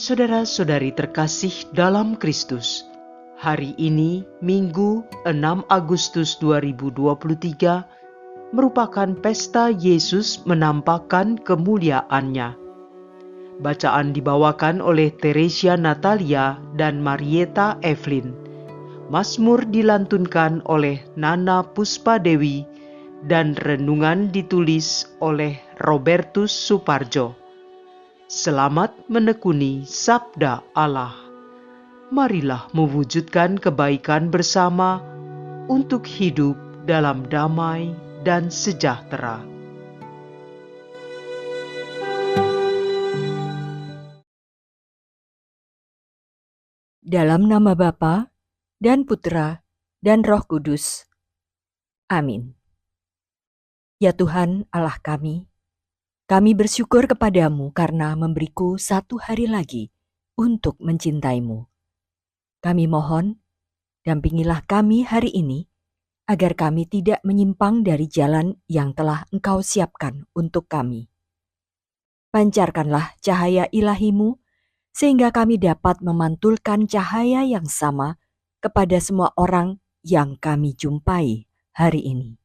Saudara-saudari terkasih dalam Kristus, hari ini Minggu 6 Agustus 2023 merupakan pesta Yesus menampakkan kemuliaannya. Bacaan dibawakan oleh Teresia Natalia dan Marieta Evelyn. Mazmur dilantunkan oleh Nana Puspadewi dan renungan ditulis oleh Robertus Suparjo. Selamat menekuni sabda Allah. Marilah mewujudkan kebaikan bersama untuk hidup dalam damai dan sejahtera. Dalam nama Bapa dan Putra dan Roh Kudus. Amin. Ya Tuhan Allah kami bersyukur kepadamu karena memberiku satu hari lagi untuk mencintaimu. Kami mohon, dampingilah kami hari ini, agar kami tidak menyimpang dari jalan yang telah Engkau siapkan untuk kami. Pancarkanlah cahaya ilahi-Mu, sehingga kami dapat memantulkan cahaya yang sama kepada semua orang yang kami jumpai hari ini.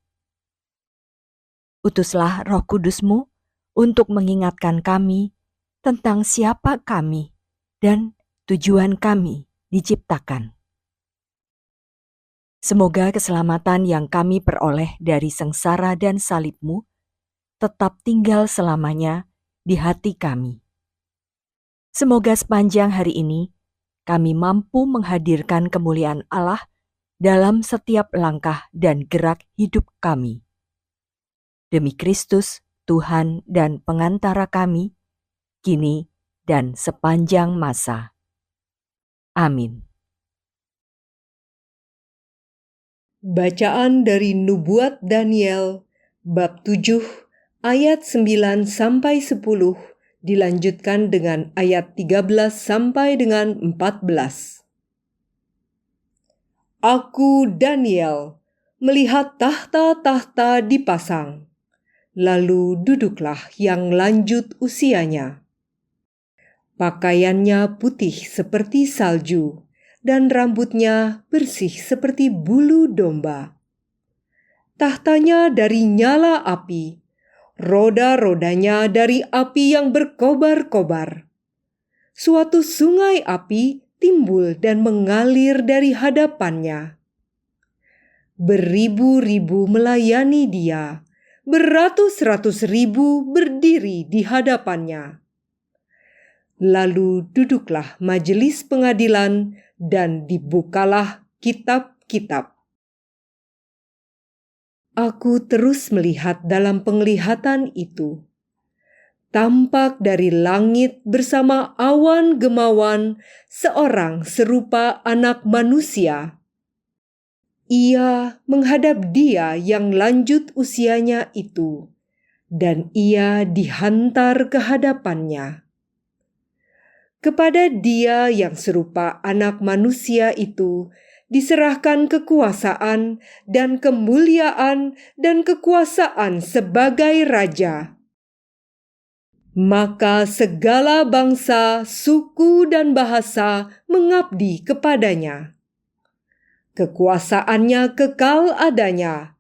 Utuslah Roh Kudus-Mu untuk mengingatkan kami tentang siapa kami dan tujuan kami diciptakan. Semoga keselamatan yang kami peroleh dari sengsara dan salib-Mu tetap tinggal selamanya di hati kami. Semoga sepanjang hari ini kami mampu menghadirkan kemuliaan Allah dalam setiap langkah dan gerak hidup kami. Demi Kristus, Tuhan dan pengantara kami, kini dan sepanjang masa. Amin. Bacaan dari Nubuat Daniel, bab 7, ayat 9 sampai 10, dilanjutkan dengan ayat 13 sampai dengan 14. Aku, Daniel, melihat tahta-tahta dipasang. Lalu duduklah yang lanjut usianya. Pakaiannya putih seperti salju, dan rambutnya bersih seperti bulu domba. Tahtanya dari nyala api, roda-rodanya dari api yang berkobar-kobar. Suatu sungai api timbul dan mengalir dari hadapannya. Beribu-ribu melayani dia, beratus-ratus ribu berdiri di hadapannya. Lalu duduklah majelis pengadilan dan dibukalah kitab-kitab. Aku terus melihat dalam penglihatan itu. Tampak dari langit bersama awan gemawan seorang serupa anak manusia. Ia menghadap Dia yang lanjut usianya itu, dan ia dihantar ke hadapannya. Kepada Dia yang serupa anak manusia itu diserahkan kekuasaan dan kemuliaan dan kekuasaan sebagai Raja. Maka segala bangsa, suku, dan bahasa mengabdi kepadanya. Kekuasaannya kekal adanya,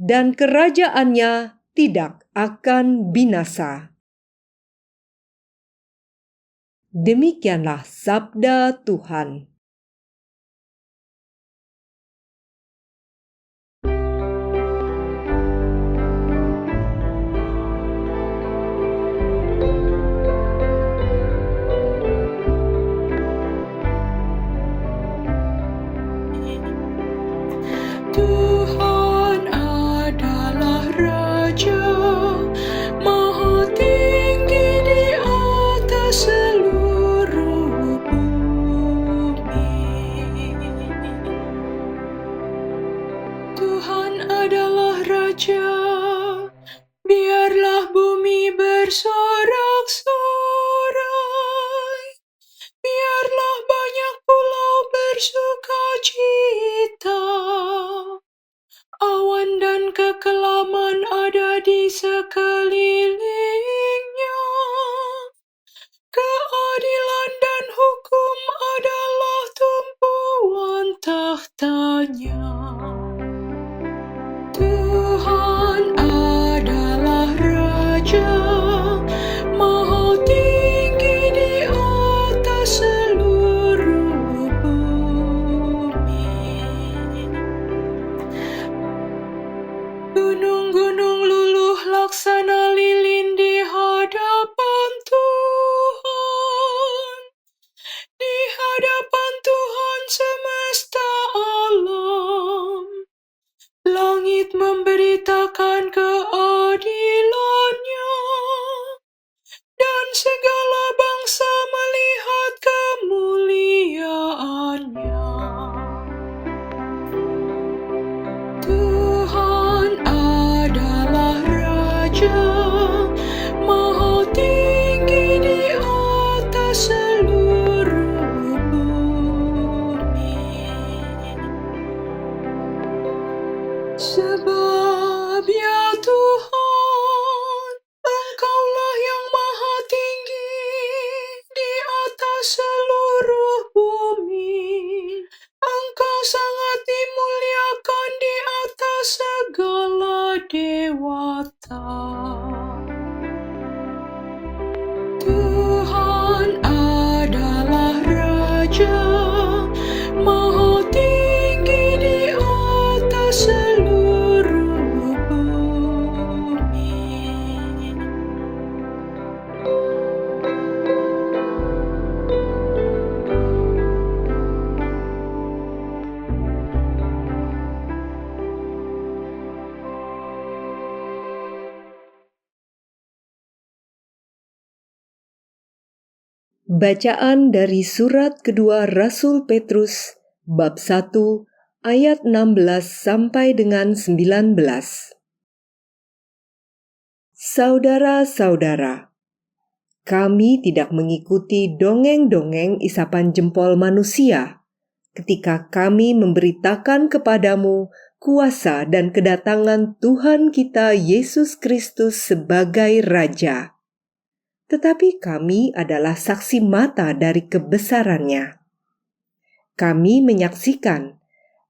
dan kerajaannya tidak akan binasa. Demikianlah sabda Tuhan. Tuhan adalah Raja, Maha tinggi di atas seluruh bumi. Tuhan adalah Raja, biarlah bumi bersorak-sorai, biarlah banyak pulau bersukacita. Awan dan kekelaman ada di sekelilingnya. Keadilan dan gunung-gunung luluh laksana lilin di hadapan Tuhan. Di hadapan Tuhan semesta alam. Langit memberitakan keadilan-Nya, dan segala bangsa melihat kemuliaan-Nya. Tuhan adalah Raja, Maha tinggi di atas seluruh bumi. Sebab ya Tuhan, Engkaulah yang maha tinggi di atas seluruh bumi. Engkau sangat dimuliakan di atas segala dewata. Tuhan adalah Raja, Maha tinggi di atas seluruh bumi. Bacaan dari surat kedua Rasul Petrus, bab 1, ayat 16 sampai dengan 19. Saudara-saudara, kami tidak mengikuti dongeng-dongeng isapan jempol manusia ketika kami memberitakan kepadamu kuasa dan kedatangan Tuhan kita Yesus Kristus sebagai Raja. Tetapi kami adalah saksi mata dari kebesarannya. Kami menyaksikan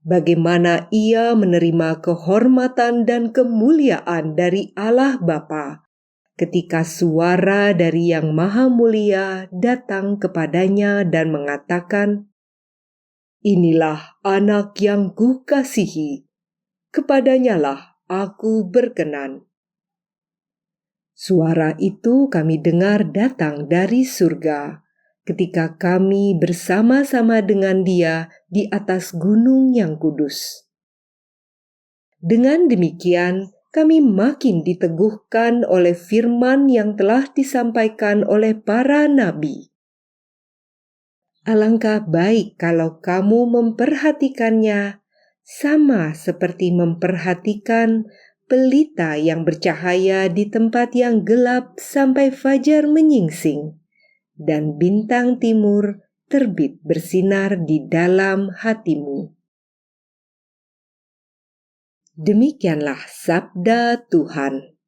bagaimana Ia menerima kehormatan dan kemuliaan dari Allah Bapa ketika suara dari Yang Maha Mulia datang kepadanya dan mengatakan, "Inilah anak yang kukasihi, kepadanyalah aku berkenan." Suara itu kami dengar datang dari surga ketika kami bersama-sama dengan Dia di atas gunung yang kudus. Dengan demikian, kami makin diteguhkan oleh firman yang telah disampaikan oleh para nabi. Alangkah baik kalau kamu memperhatikannya sama seperti memperhatikan pelita yang bercahaya di tempat yang gelap sampai fajar menyingsing, dan bintang timur terbit bersinar di dalam hatimu. Demikianlah sabda Tuhan.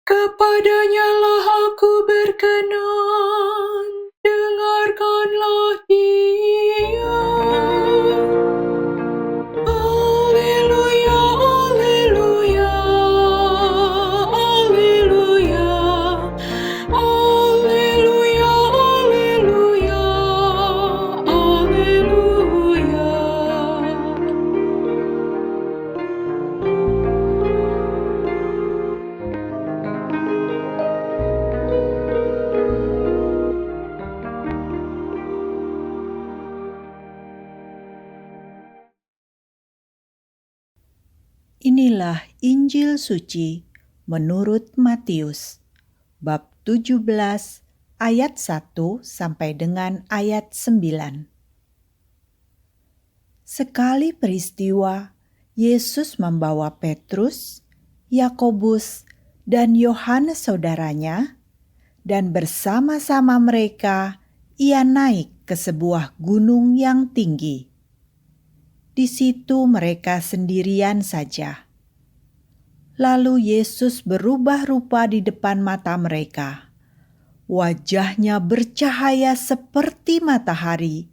Kepadanyalah aku berkenan, dengarkanlah Dia. Alleluia, alleluia, alleluia, alleluia, alleluia, alleluia. Inilah Injil suci menurut Matius, bab 17 ayat 1 sampai dengan ayat 9. Sekali peristiwa, Yesus membawa Petrus, Yakobus, dan Yohanes saudaranya, dan bersama-sama mereka ia naik ke sebuah gunung yang tinggi. Di situ mereka sendirian saja. Lalu Yesus berubah rupa di depan mata mereka. Wajahnya bercahaya seperti matahari,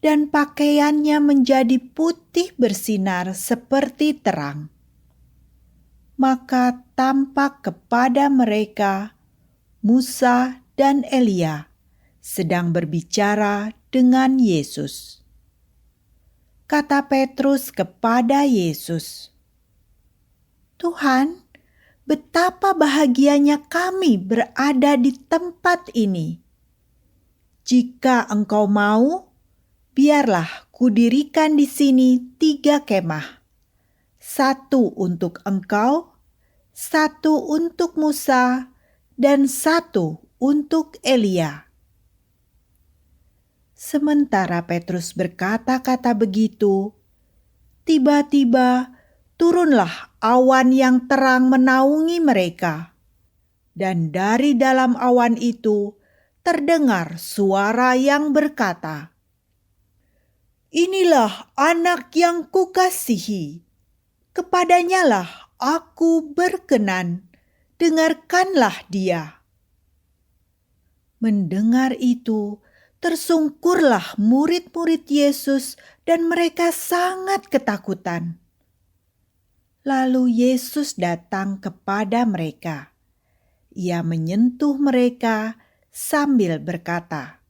dan pakaiannya menjadi putih bersinar seperti terang. Maka tampak kepada mereka Musa dan Elia sedang berbicara dengan Yesus. Kata Petrus kepada Yesus, "Tuhan, betapa bahagianya kami berada di tempat ini. Jika Engkau mau, biarlah kudirikan di sini 3 kemah. 1 untuk Engkau, 1 untuk Musa, dan 1 untuk Elia." Sementara Petrus berkata-kata begitu, tiba-tiba turunlah awan yang terang menaungi mereka. Dan dari dalam awan itu terdengar suara yang berkata, "Inilah anak yang kukasihi, kepadanyalah aku berkenan, dengarkanlah dia." Mendengar itu, tersungkurlah murid-murid Yesus dan mereka sangat ketakutan. Lalu Yesus datang kepada mereka. Ia menyentuh mereka sambil berkata,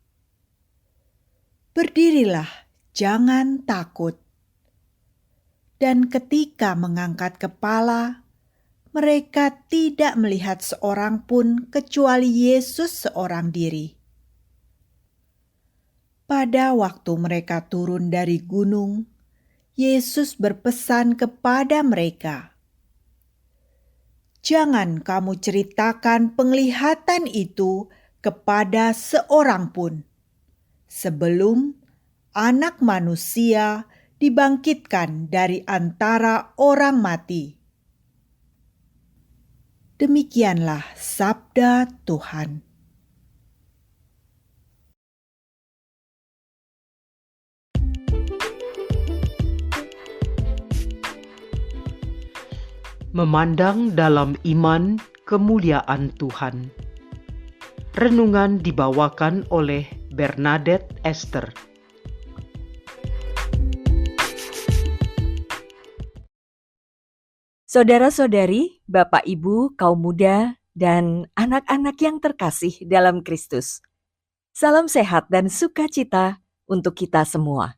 "Berdirilah, jangan takut." Dan ketika mengangkat kepala, mereka tidak melihat seorang pun kecuali Yesus seorang diri. Pada waktu mereka turun dari gunung, Yesus berpesan kepada mereka, "Jangan kamu ceritakan penglihatan itu kepada seorang pun, sebelum Anak Manusia dibangkitkan dari antara orang mati." Demikianlah sabda Tuhan. Memandang dalam iman kemuliaan Tuhan. Renungan dibawakan oleh Bernadette Esther. Saudara-saudari, Bapak Ibu, kaum muda, dan anak-anak yang terkasih dalam Kristus. Salam sehat dan sukacita untuk kita semua.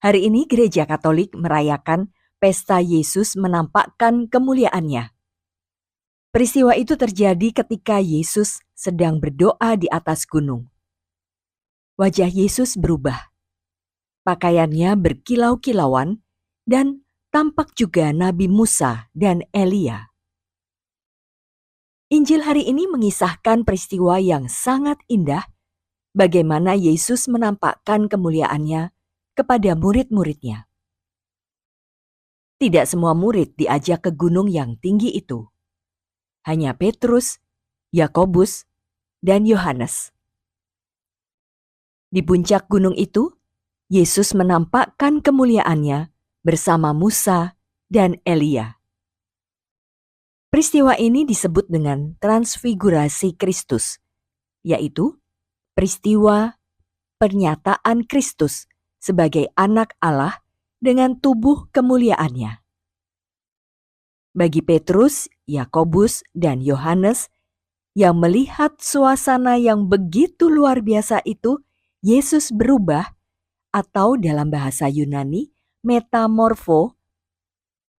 Hari ini Gereja Katolik merayakan Pesta Yesus menampakkan kemuliaannya. Peristiwa itu terjadi ketika Yesus sedang berdoa di atas gunung. Wajah Yesus berubah. Pakaiannya berkilau-kilauan dan tampak juga Nabi Musa dan Elia. Injil hari ini mengisahkan peristiwa yang sangat indah, bagaimana Yesus menampakkan kemuliaannya kepada murid-muridnya. Tidak semua murid diajak ke gunung yang tinggi itu. Hanya Petrus, Yakobus, dan Yohanes. Di puncak gunung itu, Yesus menampakkan kemuliaannya bersama Musa dan Elia. Peristiwa ini disebut dengan transfigurasi Kristus, yaitu peristiwa pernyataan Kristus sebagai anak Allah dengan tubuh kemuliaannya. Bagi Petrus, Yakobus, dan Yohanes yang melihat suasana yang begitu luar biasa itu, Yesus berubah, atau dalam bahasa Yunani, metamorfo,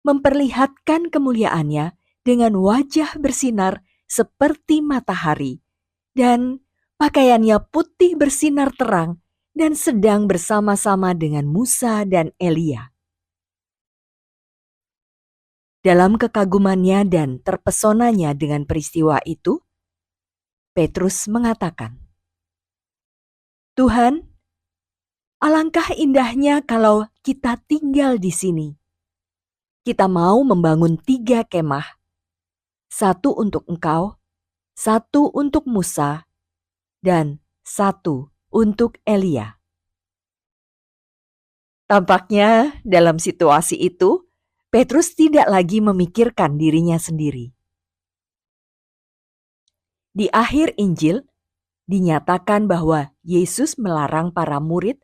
memperlihatkan kemuliaannya dengan wajah bersinar seperti matahari, dan pakaiannya putih bersinar terang, dan sedang bersama-sama dengan Musa dan Elia. Dalam kekagumannya dan terpesonanya dengan peristiwa itu, Petrus mengatakan, "Tuhan, alangkah indahnya kalau kita tinggal di sini. Kita mau membangun 3 kemah. satu untuk engkau, satu untuk Musa, dan satu untuk Elia. Tampaknya dalam situasi itu, Petrus tidak lagi memikirkan dirinya sendiri. Di akhir Injil, dinyatakan bahwa Yesus melarang para murid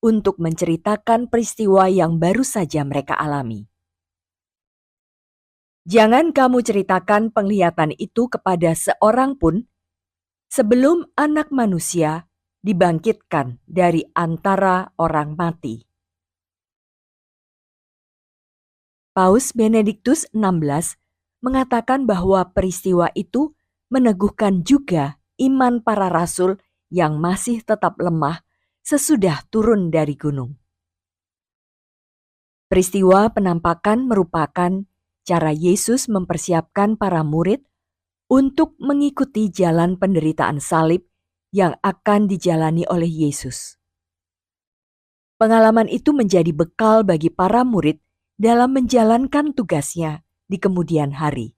untuk menceritakan peristiwa yang baru saja mereka alami. Jangan kamu ceritakan penglihatan itu kepada seorang pun sebelum Anak Manusia dibangkitkan dari antara orang mati. Paus Benediktus XVI mengatakan bahwa peristiwa itu meneguhkan juga iman para rasul yang masih tetap lemah sesudah turun dari gunung. Peristiwa penampakan merupakan cara Yesus mempersiapkan para murid untuk mengikuti jalan penderitaan salib yang akan dijalani oleh Yesus. Pengalaman itu menjadi bekal bagi para murid dalam menjalankan tugasnya di kemudian hari.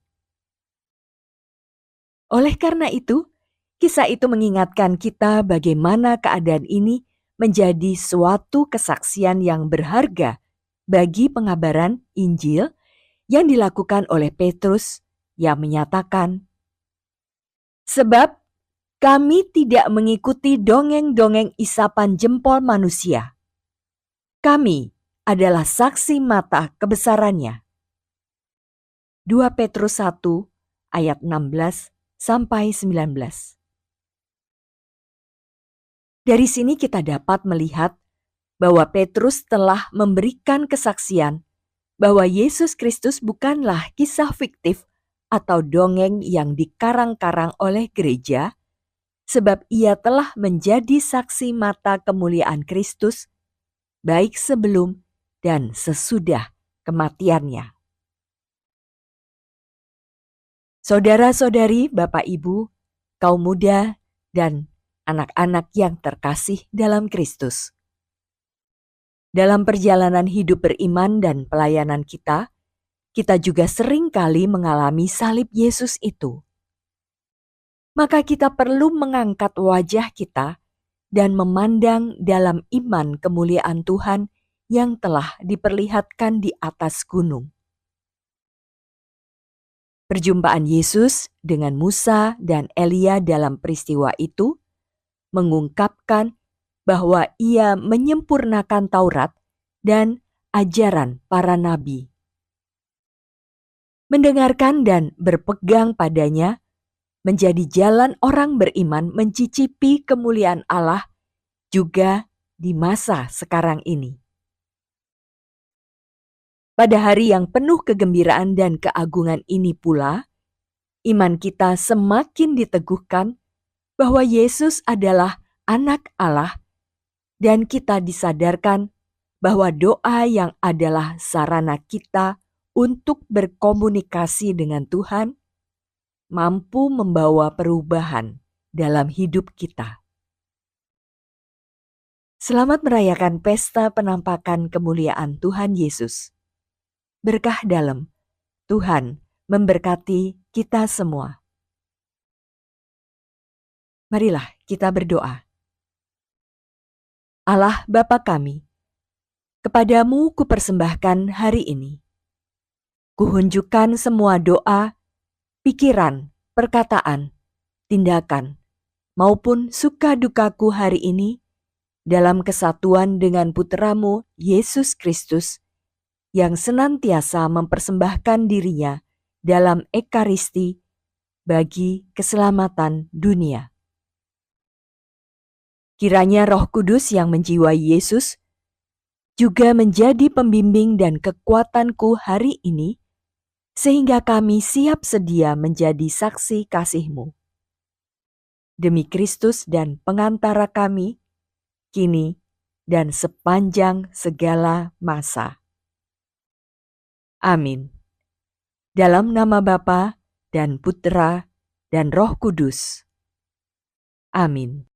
Oleh karena itu, kisah itu mengingatkan kita bagaimana keadaan ini menjadi suatu kesaksian yang berharga bagi pengabaran Injil yang dilakukan oleh Petrus yang menyatakan, "Sebab kami tidak mengikuti dongeng-dongeng isapan jempol manusia. Kami adalah saksi mata kebesarannya." 2 Petrus 1 ayat 16-19. Dari sini kita dapat melihat bahwa Petrus telah memberikan kesaksian bahwa Yesus Kristus bukanlah kisah fiktif atau dongeng yang dikarang-karang oleh gereja, sebab ia telah menjadi saksi mata kemuliaan Kristus baik sebelum dan sesudah kematiannya. Saudara-saudari, Bapak Ibu, kaum muda, dan anak-anak yang terkasih dalam Kristus. Dalam perjalanan hidup beriman dan pelayanan kita juga sering kali mengalami salib Yesus itu. Maka kita perlu mengangkat wajah kita dan memandang dalam iman kemuliaan Tuhan yang telah diperlihatkan di atas gunung. Perjumpaan Yesus dengan Musa dan Elia dalam peristiwa itu mengungkapkan bahwa ia menyempurnakan Taurat dan ajaran para nabi. Mendengarkan dan berpegang padanya menjadi jalan orang beriman mencicipi kemuliaan Allah juga di masa sekarang ini. Pada hari yang penuh kegembiraan dan keagungan ini pula, iman kita semakin diteguhkan bahwa Yesus adalah Anak Allah dan kita disadarkan bahwa doa yang adalah sarana kita untuk berkomunikasi dengan Tuhan mampu membawa perubahan dalam hidup kita. Selamat merayakan pesta penampakan kemuliaan Tuhan Yesus. Berkah dalam, Tuhan memberkati kita semua. Marilah kita berdoa. Allah Bapa kami, kepadamu kupersembahkan hari ini. Kuhunjukkan semua doa, pikiran, perkataan, tindakan, maupun suka dukaku hari ini dalam kesatuan dengan Putramu Yesus Kristus yang senantiasa mempersembahkan dirinya dalam Ekaristi bagi keselamatan dunia. Kiranya Roh Kudus yang menjiwai Yesus juga menjadi pembimbing dan kekuatanku hari ini, sehingga kami siap sedia menjadi saksi kasih-Mu. Demi Kristus dan pengantara kami, kini dan sepanjang segala masa. Amin. Dalam nama Bapa dan Putra dan Roh Kudus. Amin.